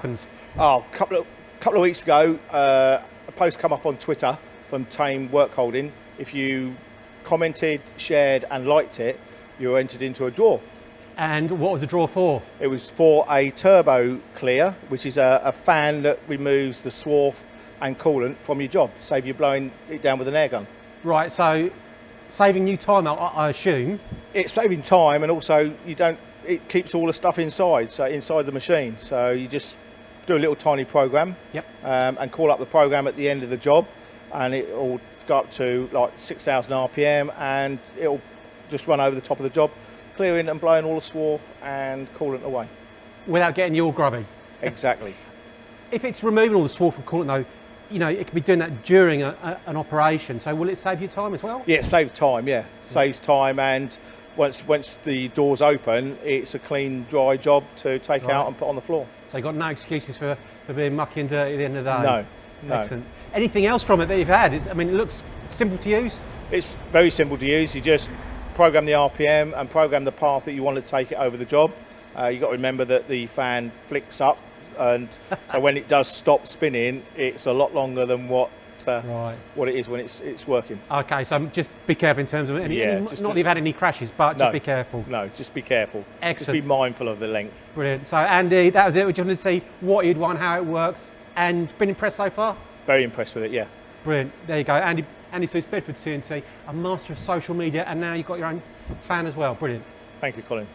happened? Oh, a couple of weeks ago, a post come up on Twitter from Thame Workholding. If you commented, shared and liked it, you were entered into a draw. And what was the draw for? It was for a TurboClear, which is a fan that removes the swarf and coolant from your job, save you blowing it down with an air gun. Right, so saving you time, I assume. It's saving time, and also it keeps all the stuff inside the machine. So you just do a little tiny program. Yep. And call up the program at the end of the job, and it'll go up to like 6,000 RPM, and it'll just run over the top of the job, clearing and blowing all the swarf and coolant away. Without getting you all grubby. Exactly. If it's removing all the swarf and coolant though, you know, it can be doing that during an operation, so will it save you time as well? Yeah, it saves time, yeah. Saves time, and once the door's open, it's a clean, dry job to take out and put on the floor. So you've got no excuses for being mucky and dirty at the end of the day? No, no. Excellent. Anything else from it that you've had? I mean, it looks simple to use? It's very simple to use. You just program the RPM and program the path that you want to take it over the job. You've got to remember that the fan flicks up, and so when it does stop spinning, it's a lot longer than what it is when it's working. Okay, so just be careful in terms of not that you've had any crashes, but just be careful. No, just be careful. Excellent. Just be mindful of the length. Brilliant. So Andy, that was it. We just wanted to see what you'd won, how it works, and been impressed so far? Very impressed with it, yeah. Brilliant. There you go. Andy Suits, Bedford CNC, a master of social media, and now you've got your own fan as well. Brilliant. Thank you, Colin.